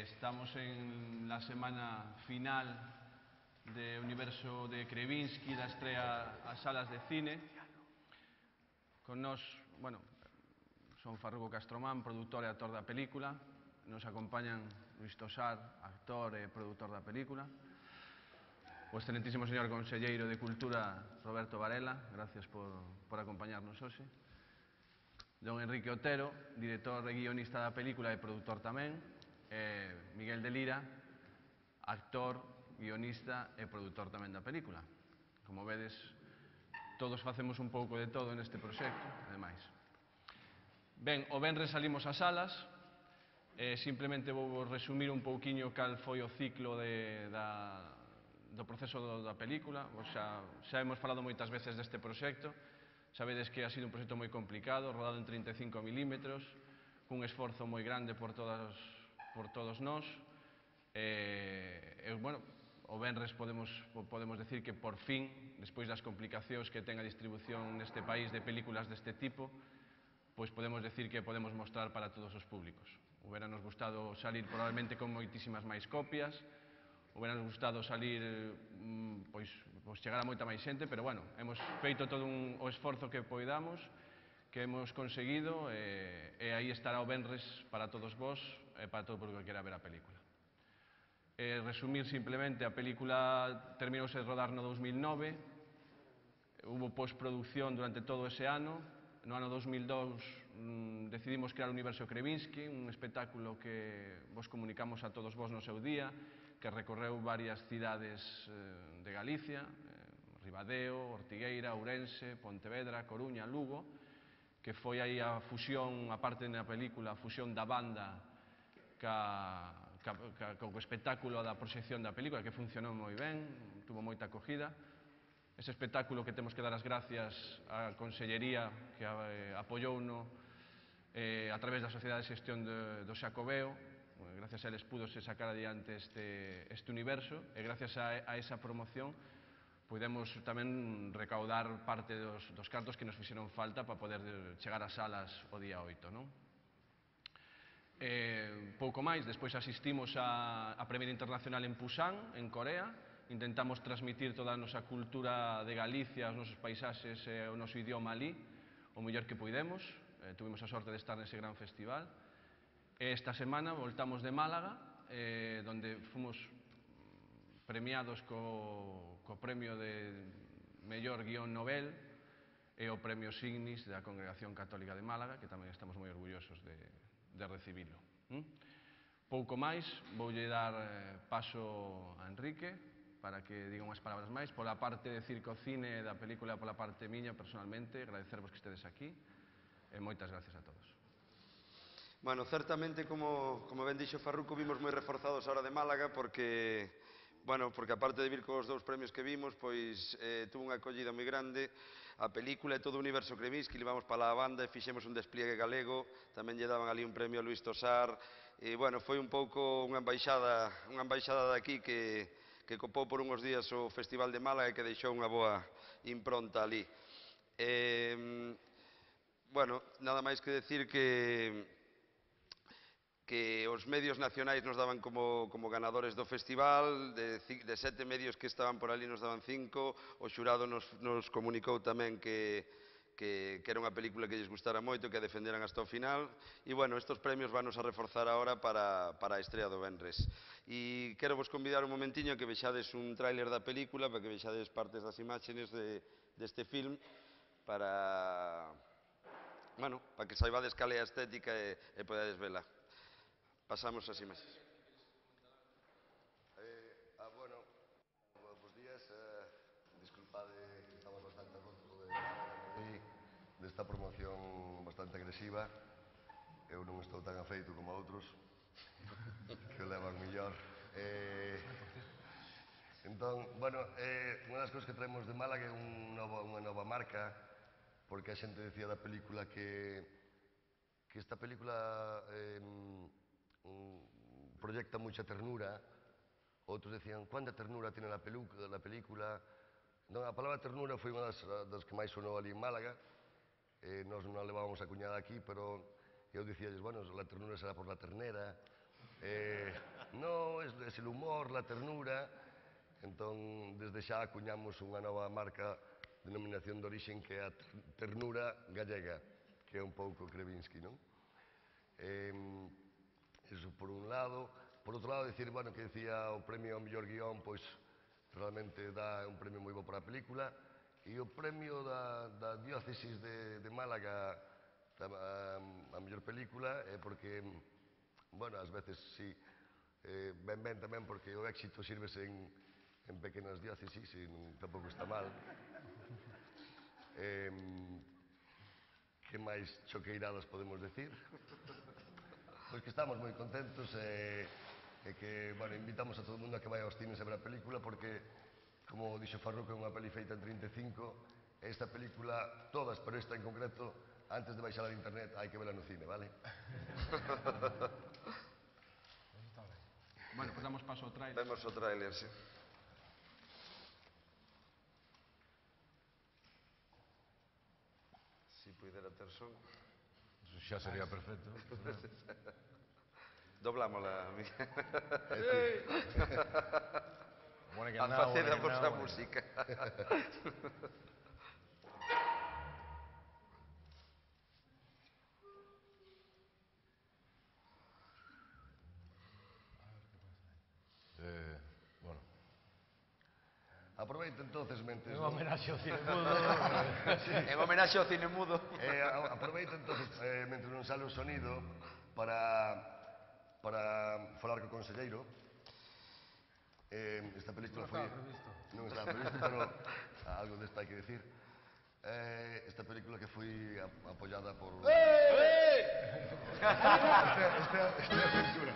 Estamos en la semana final de Universo de Krevinsky, da estrella a salas de cine. Con nos, bueno, son Farruco Castromán, produtor e actor da película. Nos acompañan Luís Tosar, actor e produtor da película. O excelentísimo señor conselleiro de Cultura, Roberto Varela, gracias por acompañarnos hoxe. Don Enrique Otero, director e guionista da película e produtor tamén. Miguel de Lira, actor, guionista e produtor tamén da película. Como vedes, todos facemos un pouco de todo neste proxecto, ademais. Ben, o venres salimos ás salas, simplemente vou resumir un pouquiño cal foi o ciclo do proceso da película. Xa hemos falado moitas veces deste proxecto, sabedes que ha sido un proxecto moi complicado, rodado en 35 milímetros, cun esforzo moi grande por todos nós. Bueno, o venres podemos decir que por fin, despois das complicacións que ten a distribución neste país de películas deste tipo, pois podemos decir que podemos mostrar para todos os públicos. Hubiéramos gustado salir probablemente con moitísimas máis copias, hubiéramos gustado salir, pois chegar a moita máis xente, pero bueno, hemos feito todo o esforzo que poidamos, que hemos conseguido, e aí estará o venres para todos vós e para todo o público que quera ver a película. Resumir simplemente, a película terminouse de rodar no 2009, hubo postproducción durante todo ese ano. No ano 2002 decidimos crear o Universo Krevinsky, un espectáculo que vos comunicamos a todos vos no seu día, que recorreu varias cidades de Galicia, Ribadeo, Ortigueira, Ourense, Pontevedra, Coruña, Lugo, que foi aí a fusión, a parte na película, a fusión da banda co espectáculo da proxección da película, que funcionou moi ben, tuvo moita acogida. Ese espectáculo que temos que dar as gracias á Consellería que apoiouno a través da Sociedade de Xestión do Xacobeo. Gracias a eles púdose sacar adiante este universo, e gracias a esa promoción podemos tamén recaudar parte dos cartos que nos fixeron falta para poder chegar ás salas o día 8, non? Pouco máis, despois asistimos á Premiere Internacional en Busan, en Corea. Intentamos transmitir toda a nosa cultura de Galicia, os nosos paisaxes e o noso idioma ali, o mellor que puidemos. Tuvimos a sorte de estar nese gran festival. Esta semana voltamos de Málaga, donde fomos premiados co premio de mellor guión novel e o premio Signis da Congregación Católica de Málaga, que tamén estamos moi orgullosos de recibilo. Pouco máis, voulle dar paso a Enrique para que diga unhas palabras máis. Pola parte de Circo Cine da película, pola parte miña, personalmente, agradecervos que estedes aquí e moitas gracias a todos. Bueno, certamente, como ben dixo Farruco, vimos moi reforzados a hora de Málaga porque aparte de vir cos dous premios que vimos, pois tuvo unha acollida moi grande. A película e todo o Universo Krevinsky levamos para a banda e fixemos un despliegue galego, tamén lle daban ali un premio a Luís Tosar, e, bueno, foi un pouco unha embaixada daqui que copou por unhos días o Festival de Málaga e que deixou unha boa impronta ali. Bueno, nada máis que decir que os medios nacionais nos daban como ganadores do festival, de 7 medios que estaban por ali nos daban 5, o xurado nos comunicou tamén que que era unha película que lles gustara moito, que a defenderan hasta o final. E, bueno, estos premios vanos a reforzar agora para a estrela do venres. E quero vos convidar un momentiño a que vexades un tráiler da película, para que vexades partes das imágenes deste film, para que saibades cal é a estética e podades vela. Pasamos as imaxes. Bueno, bos días. Disculpade que estamos bastante roto desta promoción bastante agresiva. Eu non estou tan afeito como outros que o levan millor. Entón, bueno, unha das cousas que traemos de Málaga é unha nova marca, porque a xente decía da película que esta película proyecta mucha ternura. Outros decían, cuánta ternura tiene la película. Non, a palabra ternura foi unha das que máis sonou ali en Málaga. Nos non a levábamos acuñada aquí, pero eu dicíalles, bueno, la ternura será por la ternera. No, es el humor, la ternura. Entón, desde xa acuñamos unha nova marca, denominación de orixen, que é a ternura gallega, que é un pouco Krevinsky, non? Eso por un lado. Por outro lado, decir, bueno, que decía o premio ao mellor guión, pois realmente dá un premio moi bo para a película, e o premio da diócesis de Málaga a mellor película é porque, bueno, ás veces sí, ben tamén porque o éxito sírvese en pequenas diócesis e tampouco está mal. Que máis choqueiradas podemos decir? Pois que estamos moi contentos e que, bueno, invitamos a todo o mundo a que vai aos cines a ver a película porque, como dixo Farruco, é unha peli feita en 35, e esta película, todas, pero esta en concreto, antes de baixala de internet, hai que verla no cine, vale? Bueno, pues damos paso ao tráiler. Vemos o tráiler, sí. Si puidera ter son. Eso xa sería perfecto. Doblámola, Miguel. Wanna A facer a vosa música. Bueno. Aproveito entonces mentres... En homenaxe ao cine mudo. En homenaxe ao cine mudo. Aproveito entonces mentre non sale o sonido para falar co conselleiro. Esta película foi... Non estaba previsto, pero algo desta hai que decir. Esta película que foi apoyada por... Esta é a censura.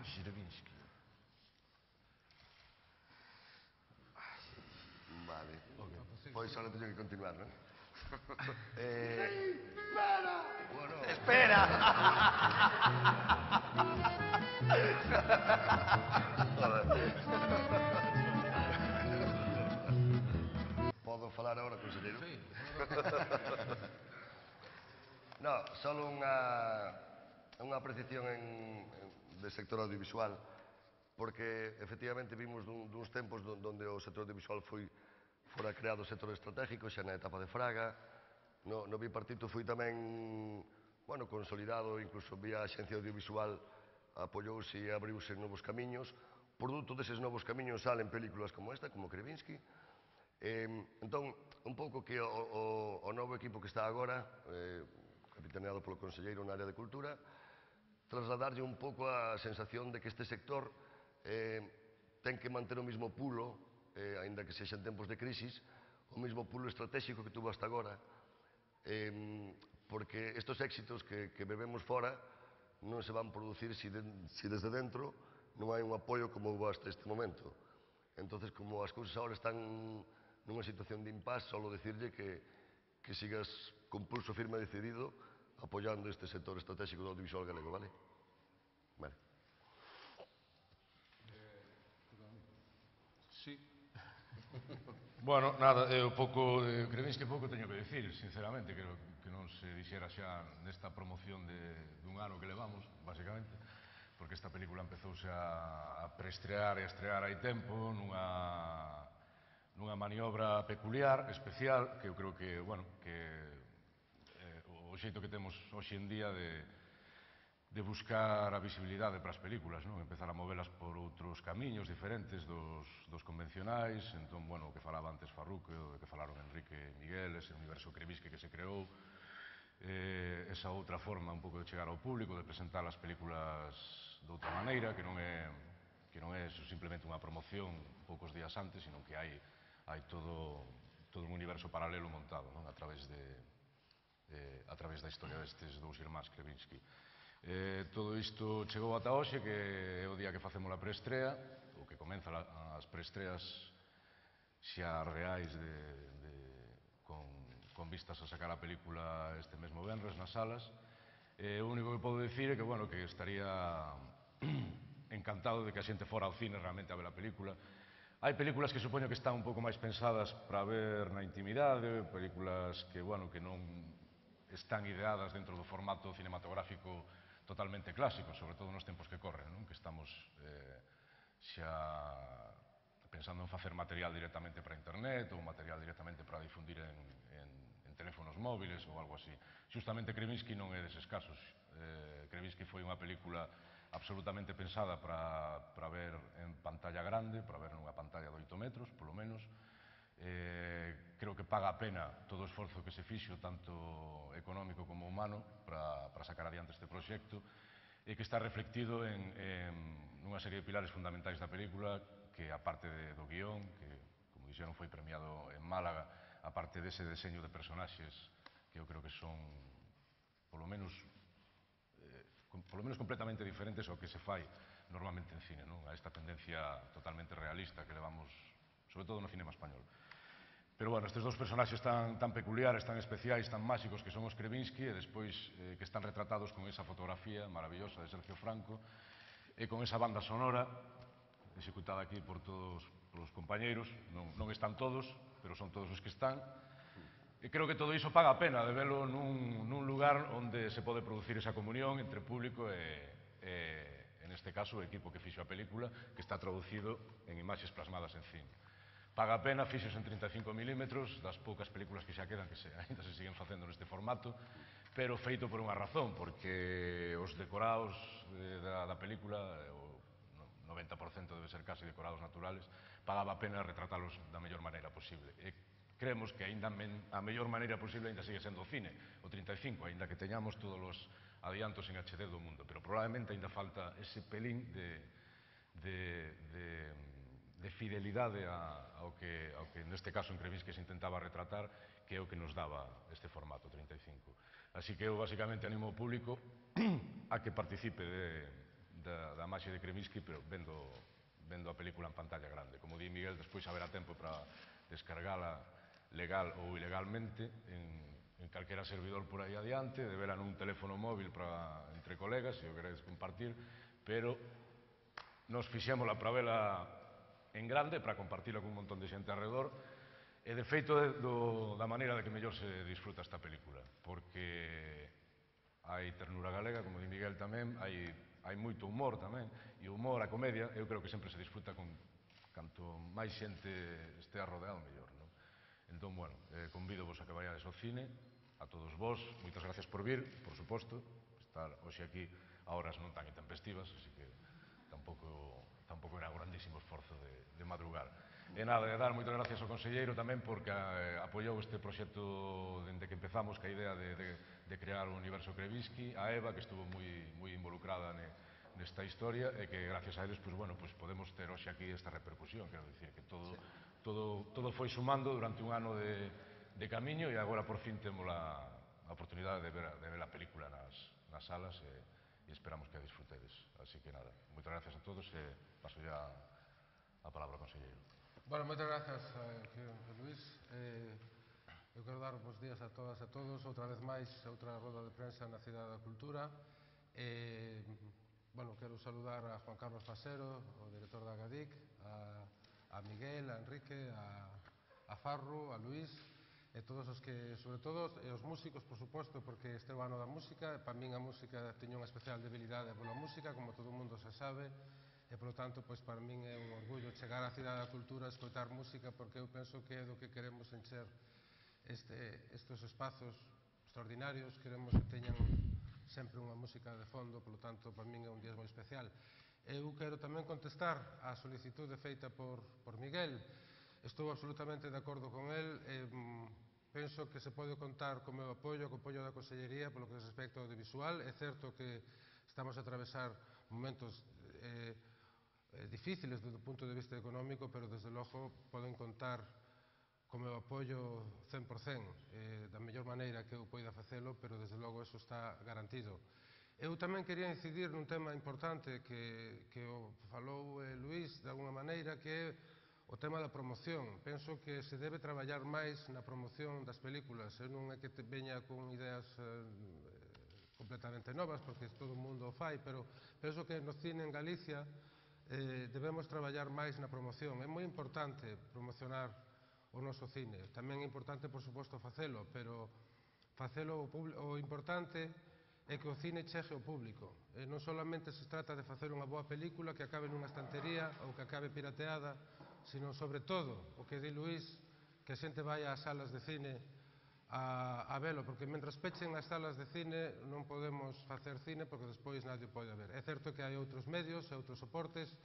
Stravinsky. Vale. Pois ahora teño que continuar, non? Espera! Bueno... Espera! Podo falar agora, conselleiro? Sí. No, solo unha apreciación de sector audiovisual, porque efectivamente vimos duns tempos onde o sector audiovisual fora creado o sector estratégico, xa na etapa de Fraga. No bipartito foi tamén, bueno, consolidado, incluso vía a Axencia Audiovisual apoyouse e abriuse novos camiños. Produto deses novos camiños salen películas como esta, como Krevinsky. Entón, un pouco que o novo equipo que está agora, capitaneado polo conselleiro na área de cultura, trasladarlle un pouco a sensación de que este sector ten que manter o mismo pulo, aínda que sexan tempos de crisis, o mismo pulo estratégico que tuvo hasta agora, porque estos éxitos que bebemos fora non se van producir se desde dentro non hai un apoio como houve hasta este momento. Entonces, como as cousas agora están nunha situación de impasse, solo decirlle que sigas con pulso firme e decidido apoiando este sector estratégico do audiovisual galego, vale? Vale. Sí. Bueno, nada, o pouco de Krevinsky pouco teño que dicir, sinceramente, creo que non se dixera xa nesta promoción dun ano que levamos, basicamente, porque esta película empezouse a preestrear e a estrear hai tempo nunha maniobra peculiar, especial, que eu creo que, bueno, que o xeito que temos hoxe en día de buscar a visibilidade para as películas, non? Empezar a movelas por outros camiños diferentes dos convencionais. Entón, bueno, o que falaba antes Farruco, o que falaron Enrique e Miguel, ese universo Krevinsky que se creou, esa outra forma un pouco de chegar ao público, de presentar as películas de outra maneira, que non é simplemente unha promoción poucos días antes, sino que hai todo un universo paralelo montado, non? A través da historia destes dous irmáns Krevinsky. Todo isto chegou ata hoxe, que é o día que facemos a preestrea, ou que comenzan as preestreas xa reais con vistas a sacar a película este mesmo venres nas salas. O único que podo dicir é que, bueno, que estaría encantado de que a xente fora ao cine realmente a ver a película. Hai películas que supoño que están un pouco máis pensadas para ver na intimidade, películas que, bueno, que non están ideadas dentro do formato cinematográfico totalmente clásico, sobre todo nos tempos que corren, non? Que estamos xa pensando en facer material directamente para internet ou material directamente para difundir en teléfonos móviles ou algo así. Justamente Krevinsky non é deses casos. Krevinsky foi unha película absolutamente pensada para ver en pantalla grande, para ver nunha pantalla de 8 metros, polo menos. Creo que paga a pena todo o esforzo que se fixo, tanto económico como humano, para sacar adiante este proxecto, e que está reflectido nunha serie de pilares fundamentais da película, que aparte do guión, que, como dixeron, foi premiado en Málaga, aparte dese deseño de personaxes que eu creo que son, polo menos completamente diferentes ao que se fai normalmente en cine, non? A esta tendencia totalmente realista que levamos, sobre todo no cinema español. Pero, bueno, estes dous personaxes tan peculiares, tan especiais, tan máxicos que son os Krevinsky, e despois que están retratados con esa fotografía maravillosa de Sergio Franco, e con esa banda sonora, executada aquí por todos os compañeiros, non están todos, pero son todos os que están, e creo que todo iso paga a pena de velo nun lugar onde se pode producir esa comunión entre público e neste caso, o equipo que fixo a película, que está traducido en imaxes plasmadas en cine. Paga a pena, fixos en 35 milímetros, das poucas películas que xa quedan, que ainda se siguen facendo neste formato, pero feito por unha razón, porque os decorados da película, o 90% debe ser casi decorados naturales, pagaba a pena retratalos da mellor maneira posible. E creemos que a mellor maneira posible ainda sigue sendo o cine, o 35, ainda que teñamos todos os adiantos en HD do mundo, pero probablemente ainda falta ese pelín de fidelidade ao que neste caso en Krevinsky se intentaba retratar, que é o que nos daba este formato 35. Así que eu basicamente animo ao público a que participe da maxia de Krevinsky, pero vendo a película en pantalla grande. Como di Miguel, despois haberá tempo para descargala legal ou ilegalmente en calquera servidor por aí adiante, de verla nun teléfono móvil entre colegas, se o queredes compartir, pero nos fixémola para vela en grande, para compartila con un montón de xente alrededor, e de feito da maneira de que mellor se disfruta esta película, porque hai ternura galega, como di Miguel tamén, hai moito humor tamén, e o humor, a comedia, eu creo que sempre se disfruta canto máis xente estea rodeado, mellor, non? Entón, bueno, convido-vos a que vayades ao cine, a todos vos, moitas gracias por vir, por suposto, estar hoxe aquí a horas non tan intempestivas, así que tampouco era un grandísimo esforzo de madrugar. E nada, de dar moitas gracias ao conselleiro tamén porque apoiou este proxecto dende que empezamos, que a idea de crear o universo Krevinsky, a Eva, que estuvo moi involucrada nesta historia, e que gracias a eles podemos ter hoxe aquí esta repercusión. Quero dicir que todo foi sumando durante un ano de camiño, e agora por fin temos a oportunidade de ver a película nas salas, e esperamos que a disfrutedes. Así que nada, moitas gracias a todos e paso ya a palabra ao conselleiro. Bueno, moitas grazas, Luís. Eu quero dar bons días a todas e a todos. Outra vez máis, outra roda de prensa na Cidade da Cultura. Bueno, quero saludar a Juan Carlos Fasero, o director da GADIC, a Miguel, a Enrique, a Farru, a Luís, e todos os que, sobre todo, e os músicos, por suposto, porque este é o ano da música, e para min a música teño unha especial debilidade pola música, como todo o mundo se sabe, e, polo tanto, para min é un orgullo chegar á Cidade da Cultura a escoitar música, porque eu penso que é do que queremos encher estes espazos extraordinarios, queremos que teñan sempre unha música de fondo, polo tanto, para min é un día moi especial. Eu quero tamén contestar á solicitude feita por Miguel. Estou absolutamente de acordo con el. Penso que se pode contar co meu apoio, co apoio da Consellería polo que respecta ao audiovisual. É certo que estamos a atravesar momentos difíciles desde o punto de vista económico, pero desde logo poden contar co meu apoio 100%, da mellor maneira que eu poida facelo, pero desde logo eso está garantido. Eu tamén quería incidir nun tema importante que o falou Luís de alguna maneira, que é o tema da promoción. Penso que se debe traballar máis na promoción das películas. Eu non é que veña con ideas completamente novas, porque todo o mundo o fai, pero penso que no cine en Galicia debemos traballar máis na promoción. É moi importante promocionar o noso cine. Tamén é importante, por suposto, facelo, pero facelo o importante é que o cine chegue ao público. Non solamente se trata de facer unha boa película que acabe nunha estantería ou que acabe pirateada, sino, sobre todo, o que di Luís, que a xente vai ás salas de cine a velo, porque mentras pechen as salas de cine non podemos facer cine porque despois nadie pode ver. É certo que hai outros medios e outros soportes,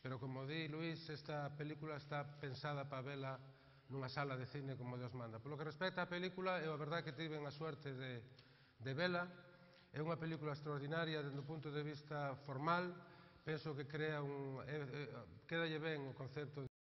pero como di Luís, esta película está pensada para vela nunha sala de cine como Deus manda. Polo que respecta á película, eu a verdade que tiven a suerte de vela. É unha película extraordinaria desde o punto de vista formal. Penso que quedalle ben o concepto